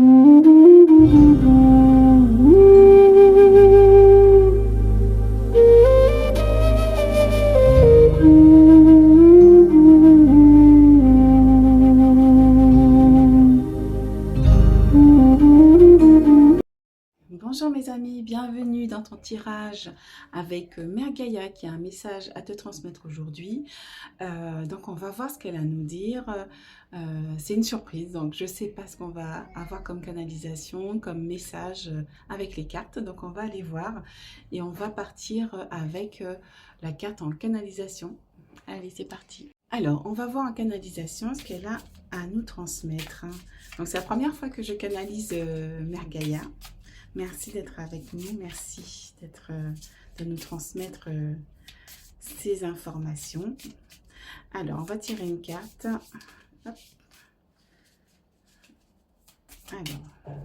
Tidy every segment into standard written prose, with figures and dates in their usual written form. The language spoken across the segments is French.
Bonjour mes amis, bienvenue dans ton tirage avec Mère Gaïa qui a un message à te transmettre aujourd'hui. Donc on va voir ce qu'elle a à nous dire. C'est une surprise, donc je ne sais pas ce qu'on va avoir comme canalisation, comme message avec les cartes. Donc on va aller voir et on va partir avec la carte en canalisation. Allez, c'est parti. Alors, on va voir en canalisation ce qu'elle a à nous transmettre. Donc c'est la première fois que je canalise Mère Gaïa. Merci d'être avec nous, merci de nous transmettre ces informations. Alors, on va tirer une carte. Hop. Alors,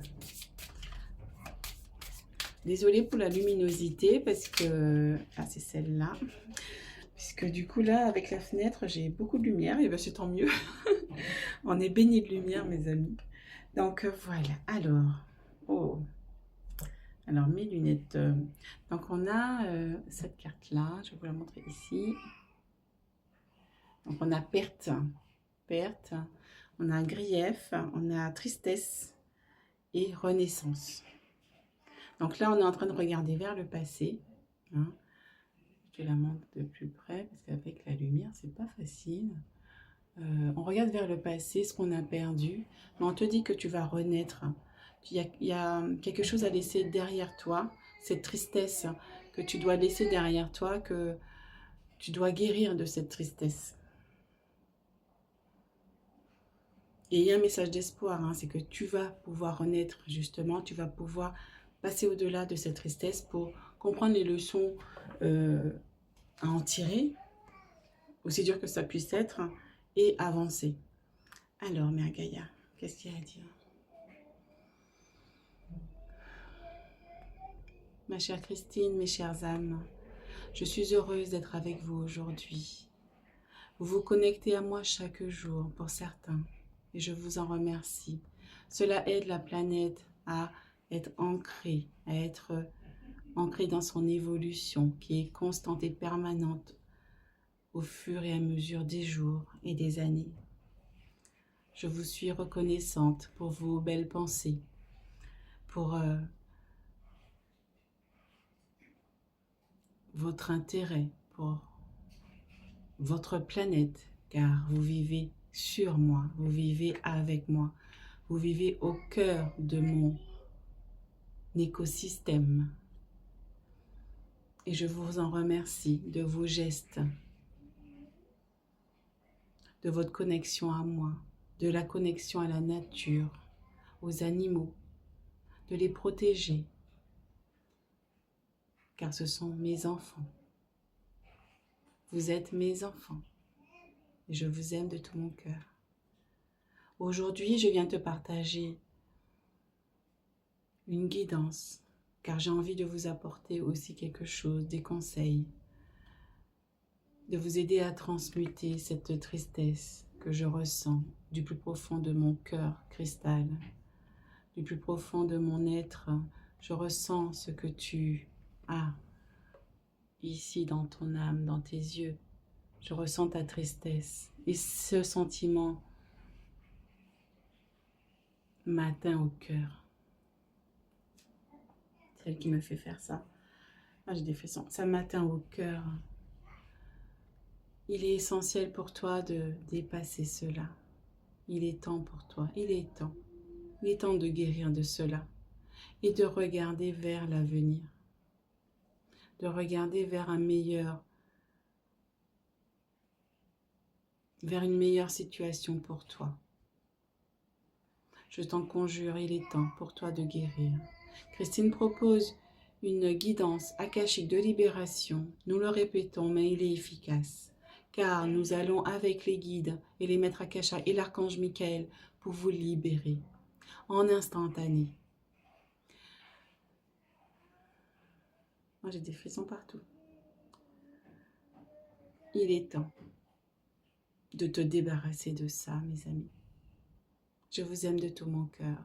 désolée pour la luminosité parce que... Ah, c'est celle-là. Puisque du coup, là, avec la fenêtre, j'ai beaucoup de lumière. Et bien, c'est tant mieux. On est baigné de lumière, mes amis. Donc, voilà. Alors, mes lunettes. Donc, on a cette carte-là. Je vais vous la montrer ici. Donc, on a perte. On a grief, on a tristesse et renaissance. Donc là, on est en train de regarder vers le passé. Hein. Je la montre de plus près parce qu'avec la lumière, c'est pas facile. On regarde vers le passé, ce qu'on a perdu. Mais on te dit que tu vas renaître. Il y a quelque chose à laisser derrière toi, cette tristesse que tu dois laisser derrière toi, que tu dois guérir de cette tristesse. Et il y a un message d'espoir, hein, c'est que tu vas pouvoir renaître justement, tu vas pouvoir passer au-delà de cette tristesse pour comprendre les leçons à en tirer, aussi dur que ça puisse être, et avancer. Alors, Mère Gaïa, qu'est-ce qu'il y a à dire? Ma chère Christine, mes chères âmes, je suis heureuse d'être avec vous aujourd'hui. Vous vous connectez à moi chaque jour pour certains, et je vous en remercie. Cela aide la planète à être ancrée, dans son évolution qui est constante et permanente au fur et à mesure des jours et des années. Je vous suis reconnaissante pour vos belles pensées, pour votre intérêt pour votre planète, car vous vivez sur moi, vous vivez avec moi, vous vivez au cœur de mon écosystème. Et je vous en remercie de vos gestes, de votre connexion à moi, de la connexion à la nature, aux animaux, de les protéger, car ce sont mes enfants. Vous êtes mes enfants et je vous aime de tout mon cœur. Aujourd'hui, je viens te partager une guidance, car j'ai envie de vous apporter aussi quelque chose, des conseils, de vous aider à transmuter cette tristesse que je ressens du plus profond de mon cœur cristal, du plus profond de mon être. Je ressens ce que tu as ici dans ton âme, dans tes yeux. Je ressens ta tristesse et ce sentiment m'atteint au cœur. C'est elle qui me fait faire ça. Ah, j'ai des frissons. Ça m'atteint au cœur. Il est essentiel pour toi de dépasser cela. Il est temps pour toi. Il est temps. Il est temps de guérir de cela et de regarder vers l'avenir. De regarder vers vers une meilleure situation pour toi. Je t'en conjure, il est temps pour toi de guérir. Christine propose une guidance akashique de libération. Nous le répétons, mais il est efficace. Car nous allons avec les guides et les maîtres akasha et l'archange Michael pour vous libérer en instantané. Moi, j'ai des frissons partout. Il est temps de te débarrasser de ça, mes amis. Je vous aime de tout mon cœur.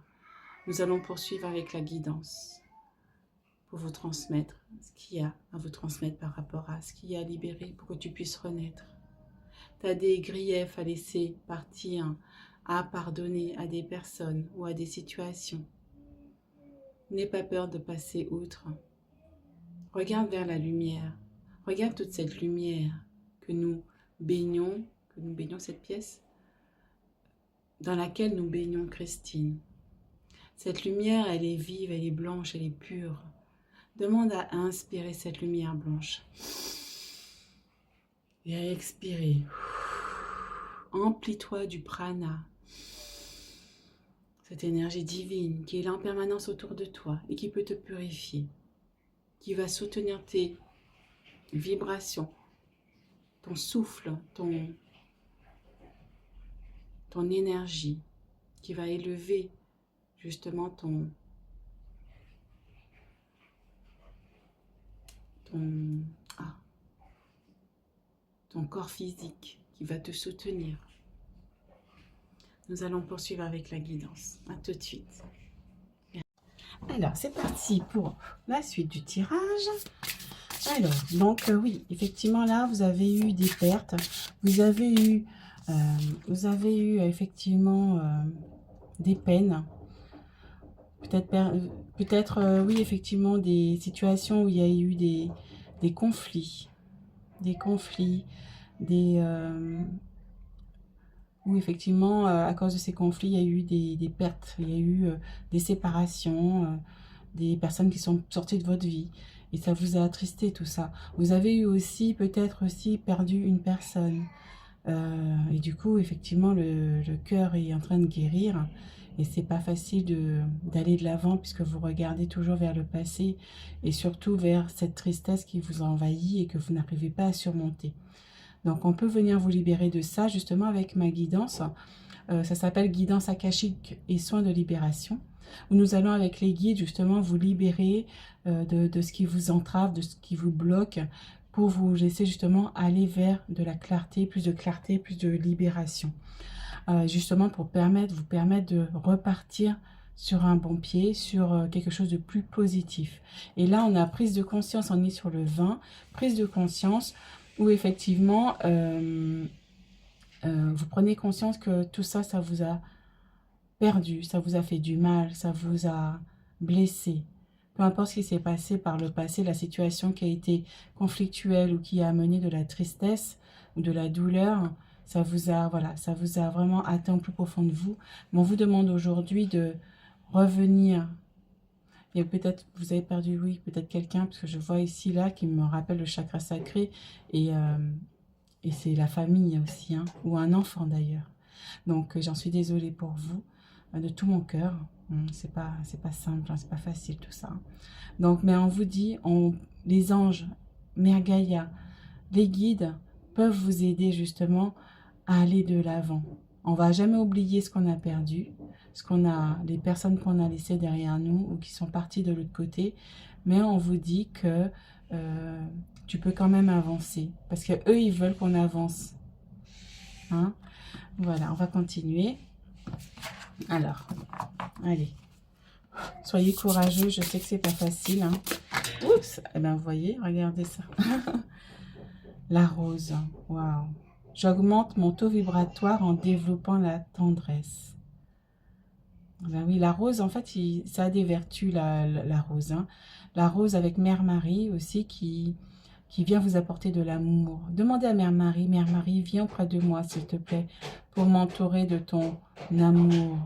Nous allons poursuivre avec la guidance pour vous transmettre ce qu'il y a à vous transmettre par rapport à ce qu'il y a à libérer pour que tu puisses renaître. Tu as des griefs à laisser partir, à pardonner à des personnes ou à des situations. N'aie pas peur de passer outre. Regarde vers la lumière. Regarde toute cette lumière que nous baignons cette pièce, dans laquelle nous baignons Christine. Cette lumière, elle est vive, elle est blanche, elle est pure. Demande à inspirer cette lumière blanche. Et à expirer. Emplis-toi du prana. Cette énergie divine qui est là en permanence autour de toi et qui peut te purifier. Qui va soutenir tes vibrations, ton souffle, ton énergie, qui va élever justement ton corps physique, qui va te soutenir. Nous allons poursuivre avec la guidance. À tout de suite. Alors, c'est parti pour la suite du tirage. Alors, donc oui, effectivement, là, vous avez eu des pertes. Vous avez eu effectivement des peines. Peut-être oui, effectivement, des situations où il y a eu des conflits. Où effectivement, à cause de ces conflits, il y a eu des pertes, il y a eu des séparations, des personnes qui sont sorties de votre vie. Et ça vous a attristé tout ça. Vous avez eu aussi, peut-être aussi, perdu une personne. Et du coup, effectivement, le cœur est en train de guérir. Et c'est pas facile d'aller de l'avant puisque vous regardez toujours vers le passé et surtout vers cette tristesse qui vous envahit et que vous n'arrivez pas à surmonter. Donc, on peut venir vous libérer de ça justement avec ma guidance. Ça s'appelle guidance akashique et soins de libération. Où nous allons avec les guides justement vous libérer de ce qui vous entrave, de ce qui vous bloque pour vous laisser justement aller vers de la clarté, plus de libération. Justement pour vous permettre de repartir sur un bon pied, sur quelque chose de plus positif. Et là, on a prise de conscience, on est sur le 20, prise de conscience, où effectivement, vous prenez conscience que tout ça, ça vous a perdu, ça vous a fait du mal, ça vous a blessé. Peu importe ce qui s'est passé par le passé, la situation qui a été conflictuelle ou qui a amené de la tristesse ou de la douleur, ça vous a vraiment atteint au plus profond de vous. Mais on vous demande aujourd'hui de revenir. Et peut-être, vous avez perdu, oui, peut-être quelqu'un, parce que je vois ici, là, qui me rappelle le chakra sacré. Et c'est la famille aussi, hein, ou un enfant d'ailleurs. Donc, j'en suis désolée pour vous, de tout mon cœur. C'est pas simple, hein, c'est pas facile tout ça. Donc, mais on vous dit, les anges, Mère Gaïa, les guides peuvent vous aider justement à aller de l'avant. On va jamais oublier ce qu'on a perdu, les personnes qu'on a laissées derrière nous ou qui sont parties de l'autre côté, mais on vous dit que tu peux quand même avancer parce que eux ils veulent qu'on avance. Hein? Voilà, on va continuer. Alors, allez, soyez courageux. Je sais que c'est pas facile. Hein. Oups, eh ben vous voyez, regardez ça. La rose, waouh. J'augmente mon taux vibratoire en développant la tendresse. Ben oui, la rose, en fait, ça a des vertus, la rose. Hein. La rose avec Mère Marie aussi qui vient vous apporter de l'amour. Demandez à Mère Marie, viens auprès de moi, s'il te plaît, pour m'entourer de ton amour.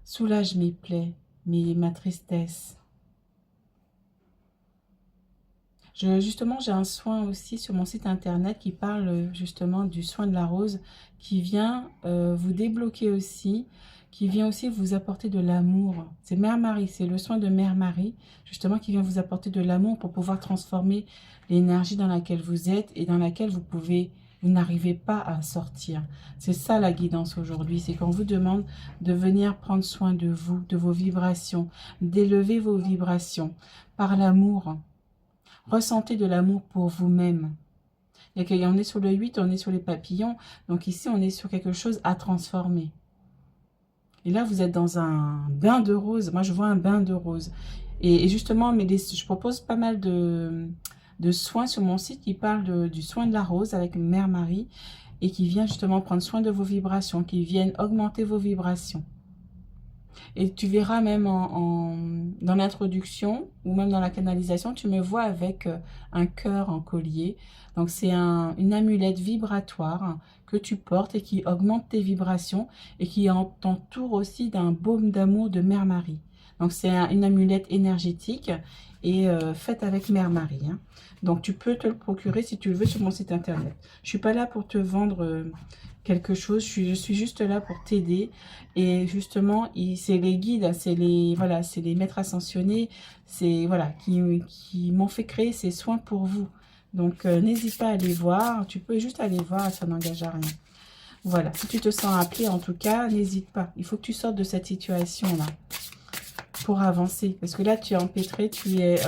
Soulage mes plaies, ma tristesse. Justement, j'ai un soin aussi sur mon site internet qui parle justement du soin de la rose qui vient vous débloquer aussi, qui vient aussi vous apporter de l'amour. C'est Mère Marie, c'est le soin de Mère Marie justement qui vient vous apporter de l'amour pour pouvoir transformer l'énergie dans laquelle vous êtes et dans laquelle vous n'arrivez pas à sortir. C'est ça la guidance aujourd'hui, c'est qu'on vous demande de venir prendre soin de vous, de vos vibrations, d'élever vos vibrations par l'amour. Ressentez de l'amour pour vous-même. On est sur le 8, on est sur les papillons. Donc ici, on est sur quelque chose à transformer. Et là, vous êtes dans un bain de rose. Moi, je vois un bain de rose. Et justement, je propose pas mal de soins sur mon site qui parlent du soin de la rose avec Mère Marie et qui vient justement prendre soin de vos vibrations, qui viennent augmenter vos vibrations. Et tu verras même dans l'introduction ou même dans la canalisation, tu me vois avec un cœur en collier. Donc c'est une amulette vibratoire que tu portes et qui augmente tes vibrations et qui t'entoure aussi d'un baume d'amour de Mère Marie. Donc c'est une amulette énergétique et faite avec Mère Marie, hein. Donc tu peux te le procurer si tu le veux sur mon site internet. Je suis pas là pour te vendre quelque chose, je suis juste là pour t'aider. Et justement, c'est les guides, voilà, c'est les maîtres ascensionnés, voilà, qui m'ont fait créer ces soins pour vous. Donc, n'hésite pas à aller voir. Tu peux juste aller voir, ça n'engage à rien. Voilà, si tu te sens appelé, en tout cas, n'hésite pas. Il faut que tu sortes de cette situation-là pour avancer. Parce que là, tu es empêtré, tu es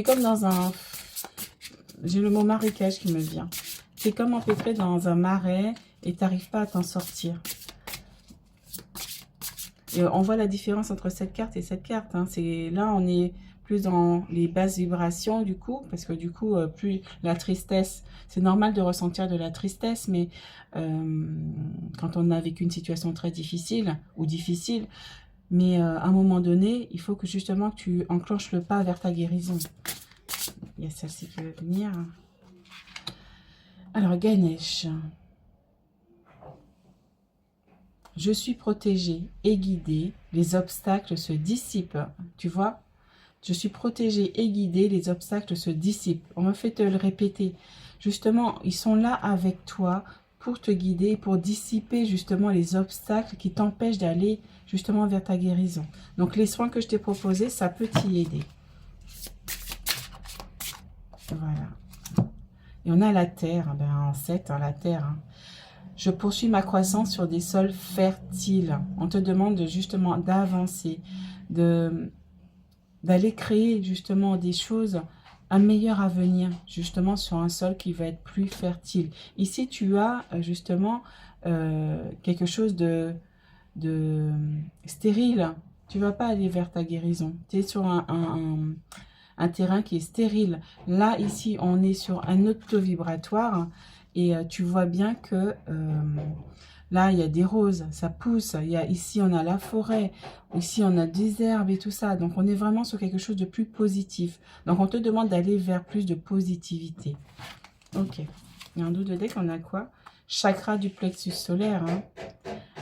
comme dans un... J'ai le mot marécage qui me vient. Tu es comme empêtré dans un marais et tu n'arrives pas à t'en sortir. Et on voit la différence entre cette carte et cette carte, hein. Là, on est plus dans les basses vibrations du coup, parce que du coup, plus la tristesse, c'est normal de ressentir de la tristesse, mais quand on a vécu une situation très difficile ou difficile, mais à un moment donné, il faut que justement que tu enclenches le pas vers ta guérison. Il y a celle-ci qui veut venir. Alors, Ganesh. Je suis protégée et guidée, les obstacles se dissipent. Tu vois? Je suis protégée et guidée, les obstacles se dissipent. On me fait te le répéter. Justement, ils sont là avec toi pour te guider, pour dissiper justement les obstacles qui t'empêchent d'aller justement vers ta guérison. Donc les soins que je t'ai proposés, ça peut t'y aider. Voilà. Et on a la terre, ben, en 7, hein, la terre. Hein. Je poursuis ma croissance sur des sols fertiles. On te demande justement d'avancer, d'aller créer justement des choses, un meilleur avenir, justement sur un sol qui va être plus fertile. Ici, tu as justement quelque chose de stérile. Tu vas pas aller vers ta guérison. Tu es sur un terrain qui est stérile. Là, ici, on est sur un auto-vibratoire et tu vois bien que là, il y a des roses, ça pousse. Ici, on a la forêt. Ici, on a des herbes et tout ça. Donc, on est vraiment sur quelque chose de plus positif. Donc, on te demande d'aller vers plus de positivité. Ok. Il y a un double deck, on a quoi? Chakra du plexus solaire.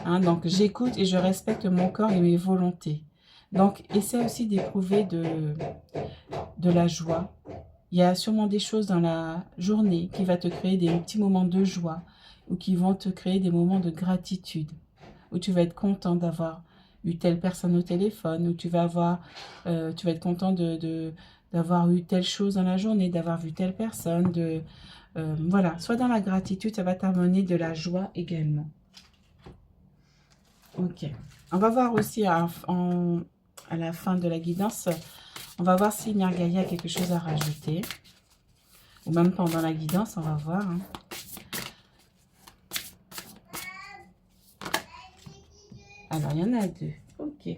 Hein, donc, j'écoute et je respecte mon corps et mes volontés. Donc, essaie aussi d'éprouver de la joie. Il y a sûrement des choses dans la journée qui va te créer des petits moments de joie ou qui vont te créer des moments de gratitude, où tu vas être content d'avoir eu telle personne au téléphone, où tu vas être content d'avoir eu telle chose dans la journée, d'avoir vu telle personne, voilà, soit dans la gratitude, ça va t'amener de la joie également. Ok, on va voir aussi à la fin de la guidance, on va voir si Mère Gaïa a quelque chose à rajouter. Ou même pendant la guidance, on va voir. Hein. Alors, il y en a deux. Ok.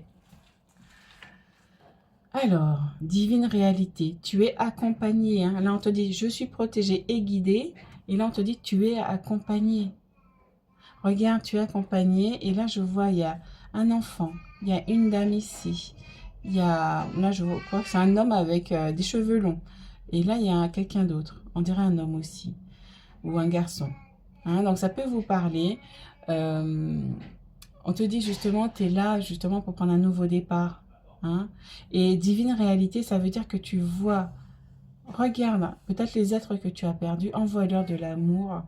Alors, divine réalité, tu es accompagné. Hein. Là, on te dit, je suis protégée et guidée. Et là, on te dit, tu es accompagné. Regarde, tu es accompagné. Et là, je vois, il y a un enfant. Il y a une dame ici. Là, je crois que c'est un homme avec des cheveux longs. Et là, il y a quelqu'un d'autre. On dirait un homme aussi. Ou un garçon. Hein, donc, ça peut vous parler. On te dit justement, tu es là justement pour prendre un nouveau départ. Hein. Et divine réalité, ça veut dire que tu vois, regarde, peut-être les êtres que tu as perdus, envoie-leur de l'amour.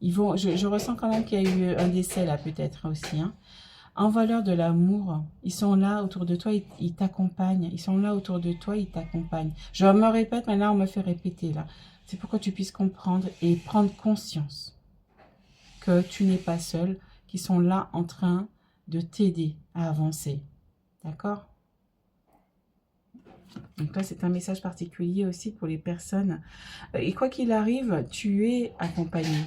Je ressens quand même qu'il y a eu un décès là peut-être aussi. Hein. Envoie-leur de l'amour. Ils sont là autour de toi, ils t'accompagnent. Ils sont là autour de toi, ils t'accompagnent. Je me répète, mais là, on me fait répéter. Là. C'est pour que tu puisses comprendre et prendre conscience que tu n'es pas seul, qu'ils sont là en train de t'aider à avancer. D'accord? Donc là, c'est un message particulier aussi pour les personnes. Et quoi qu'il arrive, tu es accompagné.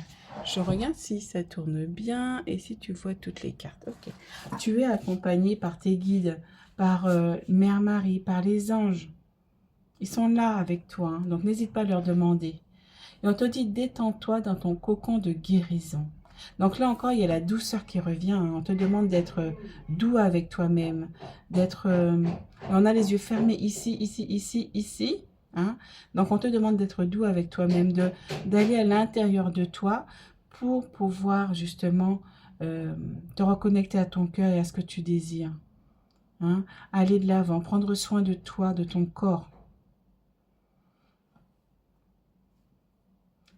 Je regarde si ça tourne bien et si tu vois toutes les cartes. Ok. Tu es accompagné par tes guides, par Mère Marie, par les anges. Ils sont là avec toi, hein, donc n'hésite pas à leur demander. Et on te dit, détends-toi dans ton cocon de guérison. Donc là encore, il y a la douceur qui revient, hein. On te demande d'être doux avec toi-même, d'être... on a les yeux fermés ici, ici, ici, ici. Hein. Donc on te demande d'être doux avec toi-même, d'aller à l'intérieur de toi pour pouvoir justement te reconnecter à ton cœur et à ce que tu désires. Hein. Aller de l'avant, prendre soin de toi, de ton corps.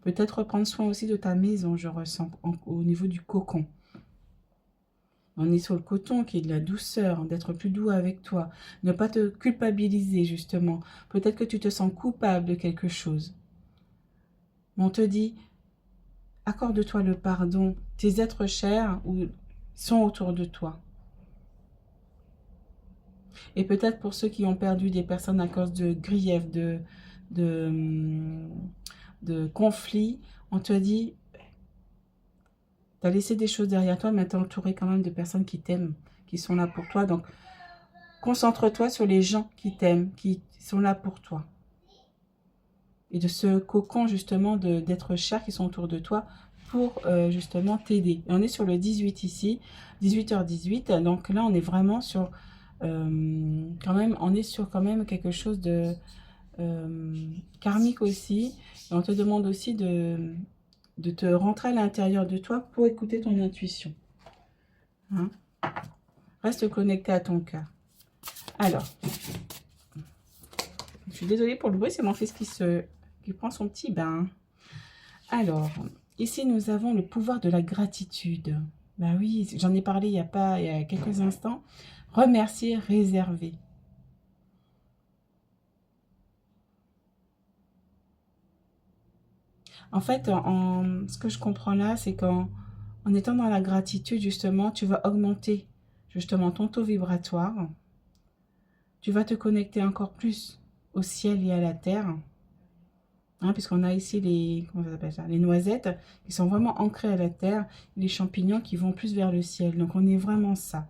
Peut-être prendre soin aussi de ta maison, je ressens, au niveau du cocon. On est sur le coton qui est de la douceur, d'être plus doux avec toi. Ne pas te culpabiliser, justement. Peut-être que tu te sens coupable de quelque chose. On te dit, accorde-toi le pardon. Tes êtres chers sont autour de toi. Et peut-être pour ceux qui ont perdu des personnes à cause de griefs, de conflits, on te dit, tu as laissé des choses derrière toi, mais tu es entouré quand même de personnes qui t'aiment, qui sont là pour toi. Donc, concentre-toi sur les gens qui t'aiment, qui sont là pour toi. Et de ce cocon, justement, d'être chers qui sont autour de toi pour, justement, t'aider. Et on est sur le 18 ici, 18h18. Donc là, on est vraiment sur, quand même, on est sur quand même quelque chose de karmique aussi. Et on te demande aussi de te rentrer à l'intérieur de toi pour écouter ton intuition. Hein? Reste connecté à ton cœur. Alors, je suis désolée pour le bruit, c'est mon fils qui prend son petit bain. Alors, ici nous avons le pouvoir de la gratitude. Ben oui, j'en ai parlé il y a quelques instants. Remercier, réserver. En fait, ce que je comprends là, c'est qu'en étant dans la gratitude, justement, tu vas augmenter justement ton taux vibratoire. Tu vas te connecter encore plus au ciel et à la terre. Hein, puisqu'on a ici les noisettes qui sont vraiment ancrées à la terre, et les champignons qui vont plus vers le ciel. Donc, on est vraiment ça.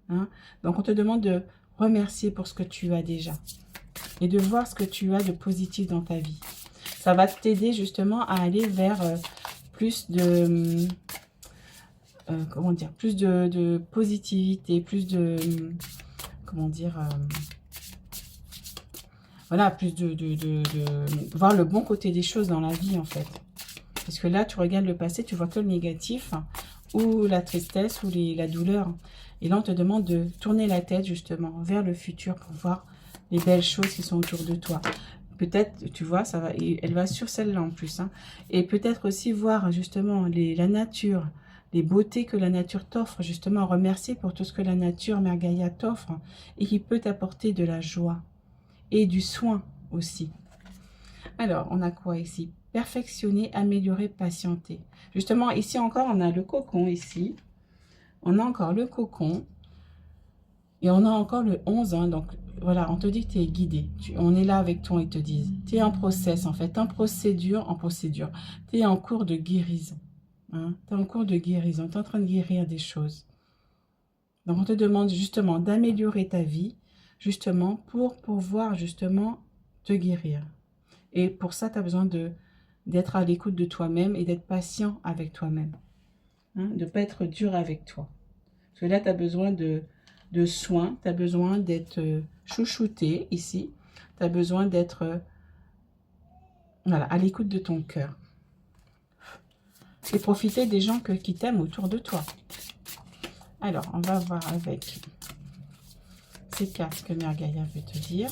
Hein. Donc, on te demande de remercier pour ce que tu as déjà et de voir ce que tu as de positif dans ta vie. Ça va t'aider justement à aller vers plus de... comment dire, plus de positivité, plus de, comment dire, voilà, plus de voir le bon côté des choses dans la vie, en fait. Parce que là, tu regardes le passé, tu vois que le négatif, ou la tristesse, ou la douleur. Et là, on te demande de tourner la tête, justement, vers le futur pour voir les belles choses qui sont autour de toi. Peut-être, tu vois, ça va, elle va sur celle-là en plus. Hein. Et peut-être aussi voir, justement, la nature, les beautés que la nature t'offre, justement, remercier pour tout ce que la nature, Mère Gaïa, t'offre et qui peut t'apporter de la joie et du soin aussi. Alors, on a quoi ici? Perfectionner, améliorer, patienter. Justement, ici encore, on a le cocon ici. On a encore le cocon. Et on a encore le 11. Hein, donc, voilà, on te dit que tu es guidé. On est là avec toi, ils te disent. Tu es en process, en fait. En procédure. Tu es en cours de guérison. Hein, tu es en cours de guérison. Tu es en train de guérir des choses. Donc, on te demande justement d'améliorer ta vie, justement, pour pouvoir, justement, te guérir. Et pour ça, tu as besoin d'être à l'écoute de toi-même et d'être patient avec toi-même. Hein, de ne pas être dur avec toi. Parce que là, tu as besoin de soins, tu as besoin d'être chouchouté ici. Tu as besoin d'être voilà, à l'écoute de ton cœur. Et profiter des gens qui t'aiment autour de toi. Alors, on va voir avec ces cartes que Mère Gaïa veut te dire.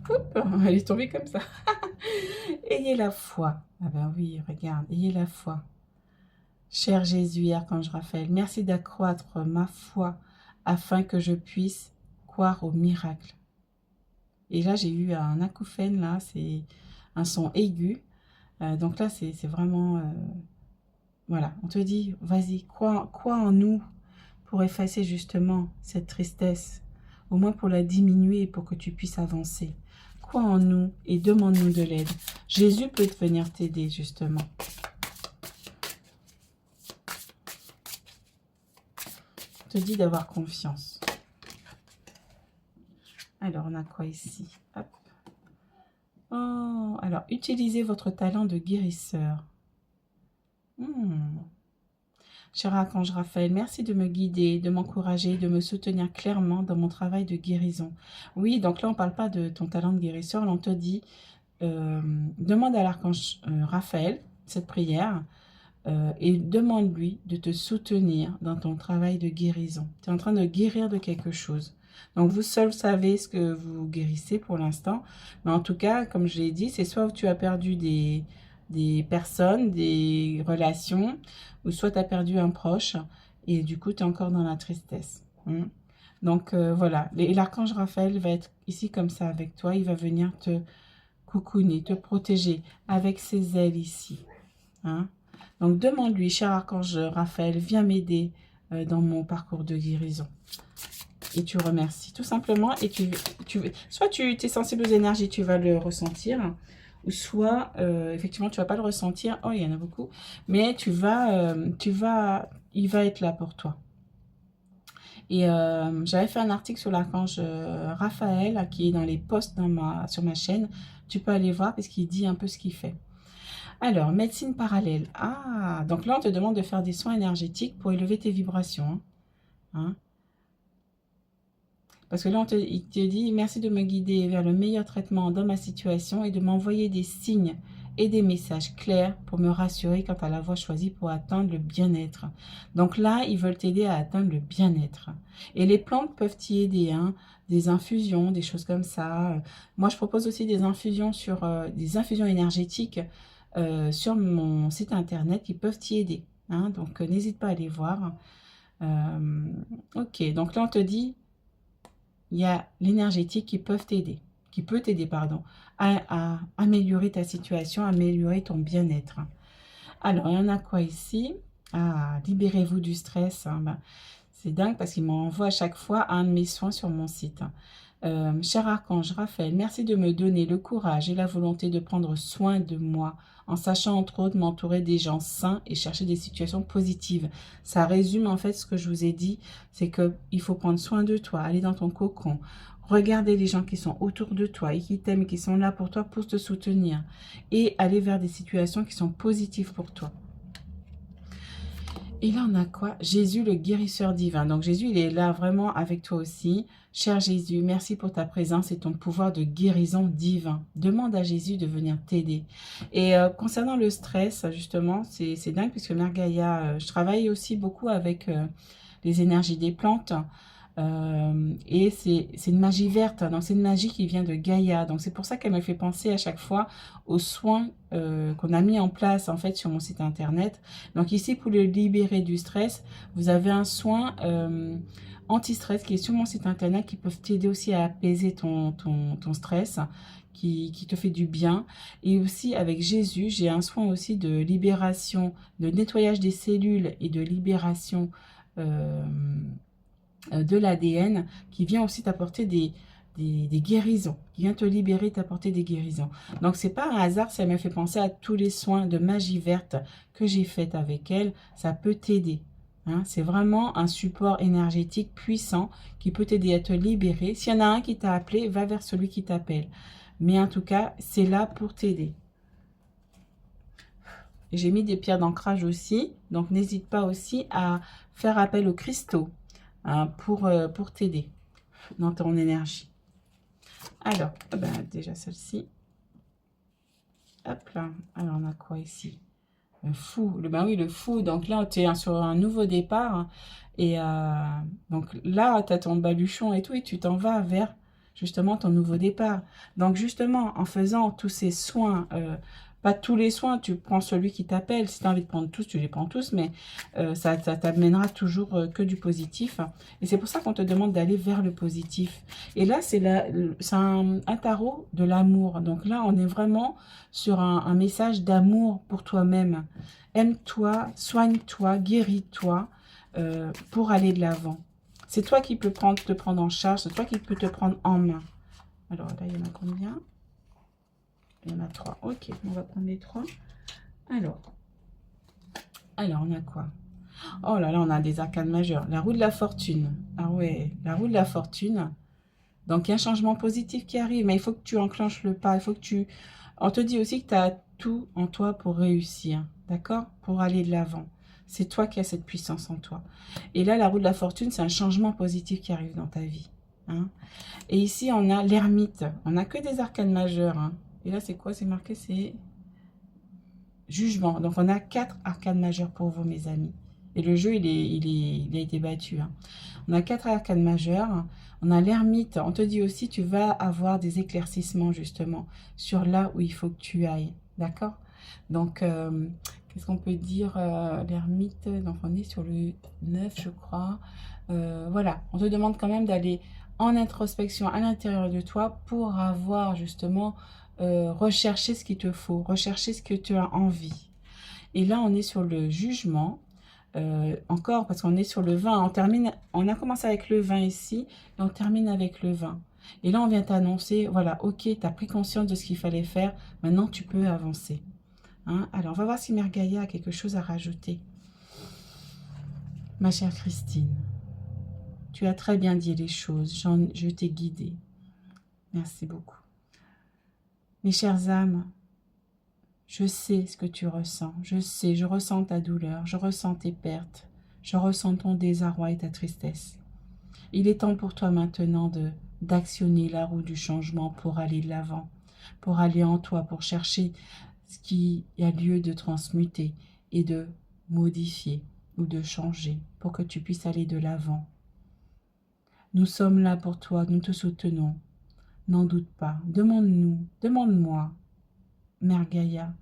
Hop, elle est tombée comme ça. Ayez la foi. Ah ben oui, regarde, ayez la foi. Cher Jésus, Archange Raphaël, merci d'accroître ma foi afin que je puisse croire au miracle. Et là, j'ai eu un acouphène, là, c'est un son aigu. Donc là, c'est vraiment... voilà, on te dit, vas-y, crois en nous pour effacer justement cette tristesse, au moins pour la diminuer et pour que tu puisses avancer. Crois en nous et demande-nous de l'aide. Jésus peut venir t'aider, justement. Je te dis d'avoir confiance. Alors, on a quoi ici? Hop. Oh, alors, utilisez votre talent de guérisseur. Cher archange Raphaël, merci de me guider, de m'encourager, de me soutenir clairement dans mon travail de guérison. Oui, donc là, on ne parle pas de ton talent de guérisseur, là, on te dit, demande à l'archange Raphaël cette prière et demande-lui de te soutenir dans ton travail de guérison. Tu es en train de guérir de quelque chose. Donc, vous seul savez ce que vous guérissez pour l'instant. Mais en tout cas, comme je l'ai dit, c'est soit tu as perdu des personnes, des relations, ou soit tu as perdu un proche, et du coup, tu es encore dans la tristesse. Donc, voilà. Et l'archange Raphaël va être ici comme ça avec toi. Il va venir te coucouner, te protéger avec ses ailes ici. Donc, demande-lui, cher archange Raphaël, viens m'aider dans mon parcours de guérison. Et tu remercies tout simplement. Et soit tu es sensible aux énergies, tu vas le ressentir. Ou soit, effectivement, tu ne vas pas le ressentir. Oh, il y en a beaucoup. Mais il va être là pour toi. Et j'avais fait un article sur l'archange Raphaël, qui est dans les posts sur ma chaîne. Tu peux aller voir parce qu'il dit un peu ce qu'il fait. Alors, médecine parallèle. Ah, donc là, on te demande de faire des soins énergétiques pour élever tes vibrations. Parce que là, il te dit, merci de me guider vers le meilleur traitement dans ma situation et de m'envoyer des signes et des messages clairs pour me rassurer quant à la voie choisie pour atteindre le bien-être. Donc là, ils veulent t'aider à atteindre le bien-être. Et les plantes peuvent t'y aider, des infusions, des choses comme ça. Moi, je propose aussi des infusions des infusions énergétiques sur mon site internet qui peuvent t'y aider. Donc, n'hésite pas à aller voir. Ok, donc là, on te dit, il y a l'énergétique qui peut t'aider, à améliorer ta situation, à améliorer ton bien-être. Alors, il y en a quoi ici? Ah, libérez-vous du stress. C'est dingue parce qu'il m'envoie à chaque fois un de mes soins sur mon site. Cher archange Raphaël, merci de me donner le courage et la volonté de prendre soin de moi, en sachant entre autres m'entourer des gens sains et chercher des situations positives. Ça résume en fait ce que je vous ai dit, c'est qu'il faut prendre soin de toi, aller dans ton cocon, regarder les gens qui sont autour de toi et qui t'aiment et qui sont là pour toi pour te soutenir et aller vers des situations qui sont positives pour toi. Et là, on a quoi? Jésus, le guérisseur divin. Donc, Jésus, il est là vraiment avec toi aussi. Cher Jésus, merci pour ta présence et ton pouvoir de guérison divin. Demande à Jésus de venir t'aider. Et concernant le stress, justement, c'est dingue puisque Mère Gaïa, je travaille aussi beaucoup avec les énergies des plantes. Et c'est une magie verte, donc c'est une magie qui vient de Gaïa, donc c'est pour ça qu'elle me fait penser à chaque fois aux soins qu'on a mis en place en fait sur mon site internet. Donc ici, pour le libérer du stress, vous avez un soin anti-stress qui est sur mon site internet qui peuvent t'aider aussi à apaiser ton stress, qui te fait du bien. Et aussi avec Jésus, j'ai un soin aussi de libération, de nettoyage des cellules et de libération de l'ADN, qui vient aussi t'apporter des guérisons, qui vient te libérer, t'apporter des guérisons. Donc, c'est pas un hasard, ça m'a fait penser à tous les soins de magie verte que j'ai fait avec elle. Ça peut t'aider. C'est vraiment un support énergétique puissant qui peut t'aider à te libérer. S'il y en a un qui t'a appelé, va vers celui qui t'appelle. Mais en tout cas, c'est là pour t'aider. J'ai mis des pierres d'ancrage aussi, donc n'hésite pas aussi à faire appel aux cristaux pour t'aider dans ton énergie. Alors, déjà celle-ci. Hop là. Alors, on a quoi ici? Le fou. Oui, le fou. Donc là, tu es sur un nouveau départ. Et donc là, tu as ton baluchon et tout, et tu t'en vas vers justement ton nouveau départ. Donc justement, en faisant tous ces soins, pas tous les soins, tu prends celui qui t'appelle. Si tu as envie de prendre tous, tu les prends tous, mais ça t'amènera toujours que du positif. Et c'est pour ça qu'on te demande d'aller vers le positif. Et là, c'est un tarot de l'amour. Donc là, on est vraiment sur un message d'amour pour toi-même. Aime-toi, soigne-toi, guéris-toi pour aller de l'avant. C'est toi qui peux te prendre en charge, c'est toi qui peux te prendre en main. Alors là, il y en a combien? Il y en a 3. Ok, on va prendre les 3. Alors, on a quoi? Oh là là, on a des arcanes majeures. La roue de la fortune. Ah ouais, la roue de la fortune. Donc, il y a un changement positif qui arrive, mais il faut que tu enclenches le pas. Il faut que tu... On te dit aussi que tu as tout en toi pour réussir, d'accord? Pour aller de l'avant. C'est toi qui as cette puissance en toi. Et là, la roue de la fortune, c'est un changement positif qui arrive dans ta vie. Hein? Et ici, on a l'ermite. On n'a que des arcanes majeures. Hein? Et là, c'est quoi? C'est marqué, c'est jugement. Donc, on a 4 arcanes majeures pour vous, mes amis. Et le jeu, il a été battu. Hein. On a 4 arcanes majeures. On a l'ermite. On te dit aussi, tu vas avoir des éclaircissements, justement, sur là où il faut que tu ailles. D'accord? Donc, qu'est-ce qu'on peut dire? L'ermite, donc on est sur le 9, je crois. Voilà, on te demande quand même d'aller en introspection à l'intérieur de toi pour avoir, justement, rechercher ce qu'il te faut, rechercher ce que tu as envie. Et là, on est sur le jugement. Encore, parce qu'on est sur le 20. On a commencé avec le 20 ici, et on termine avec le 20. Et là, on vient t'annoncer, voilà, ok, tu as pris conscience de ce qu'il fallait faire, maintenant tu peux avancer. Hein? Alors, on va voir si Mère Gaïa a quelque chose à rajouter. Ma chère Christine, tu as très bien dit les choses, je t'ai guidée. Merci beaucoup. Mes chères âmes, je sais ce que tu ressens, je sais, je ressens ta douleur, je ressens tes pertes, je ressens ton désarroi et ta tristesse. Il est temps pour toi maintenant d'actionner la roue du changement pour aller de l'avant, pour aller en toi, pour chercher ce qui a lieu de transmuter et de modifier ou de changer pour que tu puisses aller de l'avant. Nous sommes là pour toi, nous te soutenons. N'en doute pas, demande-nous, demande-moi, Mère Gaïa,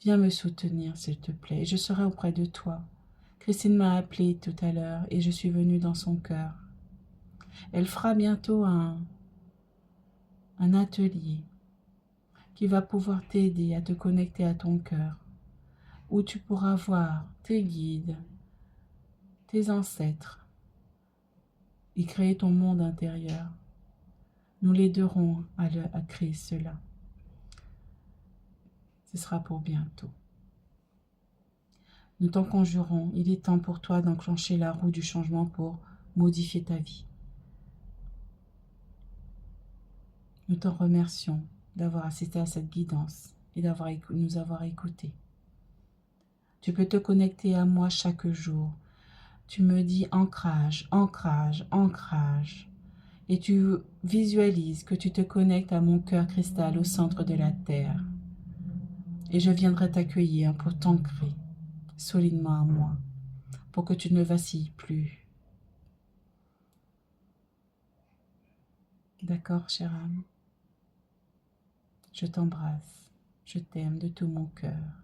viens me soutenir s'il te plaît, et je serai auprès de toi. Christine m'a appelée tout à l'heure et je suis venue dans son cœur. Elle fera bientôt un atelier qui va pouvoir t'aider à te connecter à ton cœur, où tu pourras voir tes guides, tes ancêtres, et créer ton monde intérieur. Nous l'aiderons à créer cela. Ce sera pour bientôt. Nous t'en conjurons, il est temps pour toi d'enclencher la roue du changement pour modifier ta vie. Nous t'en remercions d'avoir assisté à cette guidance et nous avoir écoutés. Tu peux te connecter à moi chaque jour. Tu me dis ancrage, ancrage, ancrage. Et tu visualises que tu te connectes à mon cœur cristal au centre de la terre. Et je viendrai t'accueillir pour t'ancrer solidement à moi, pour que tu ne vacilles plus. D'accord, chère âme? Je t'embrasse, je t'aime de tout mon cœur.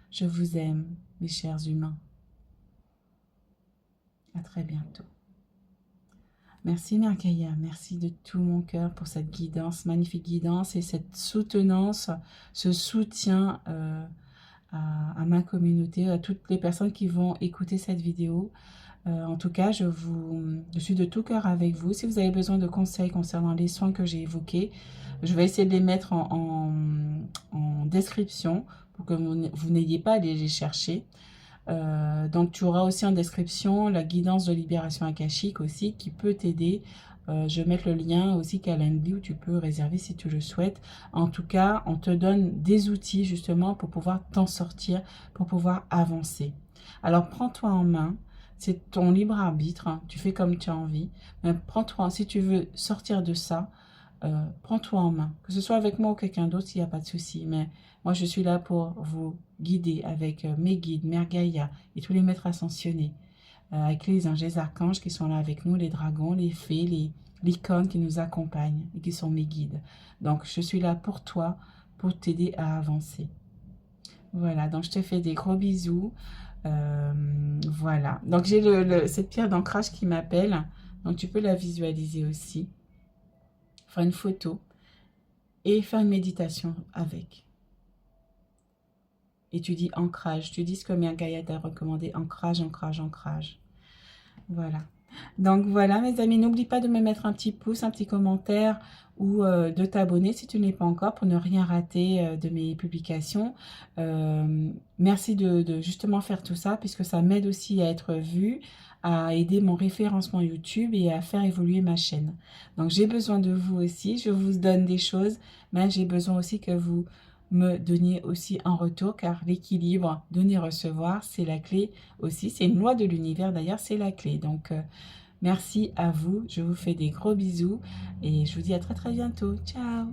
Je vous aime, mes chers humains. À très bientôt. Merci Mère Gaïa, merci de tout mon cœur pour cette guidance, magnifique guidance et cette soutenance, ce soutien à ma communauté, à toutes les personnes qui vont écouter cette vidéo. En tout cas, je suis de tout cœur avec vous. Si vous avez besoin de conseils concernant les soins que j'ai évoqués, je vais essayer de les mettre en description pour que vous n'ayez pas à les chercher. Donc tu auras aussi en description la guidance de libération akashique aussi qui peut t'aider. Je vais mettre le lien aussi Calendly où tu peux réserver si tu le souhaites. En tout cas, on te donne des outils justement pour pouvoir t'en sortir, pour pouvoir avancer. Alors prends-toi en main, c'est ton libre arbitre, hein. Tu fais comme tu as envie. Mais prends-toi, si tu veux sortir de ça, prends-toi en main. Que ce soit avec moi ou quelqu'un d'autre, il n'y a pas de souci. Mais moi, je suis là pour vous guider avec mes guides, Mère Gaïa et tous les maîtres ascensionnés, avec les anges, les archanges qui sont là avec nous, les dragons, les fées, les licornes qui nous accompagnent et qui sont mes guides. Donc, je suis là pour toi, pour t'aider à avancer. Voilà, donc je te fais des gros bisous. Voilà, donc j'ai cette pierre d'ancrage qui m'appelle. Donc, tu peux la visualiser aussi. Faire une photo et faire une méditation avec. Et tu dis ancrage, tu dis ce que Mère Gaïa t'a recommandé, ancrage, ancrage, ancrage. Voilà. Donc voilà mes amis, n'oublie pas de me mettre un petit pouce, un petit commentaire ou de t'abonner si tu n'es pas encore pour ne rien rater de mes publications. Merci de justement faire tout ça puisque ça m'aide aussi à être vue, à aider mon référencement YouTube et à faire évoluer ma chaîne. Donc j'ai besoin de vous aussi, je vous donne des choses, mais j'ai besoin aussi que vous me donniez aussi en retour car l'équilibre donner-recevoir, c'est la clé aussi. C'est une loi de l'univers d'ailleurs, c'est la clé. Donc merci à vous, je vous fais des gros bisous et je vous dis à très très bientôt. Ciao!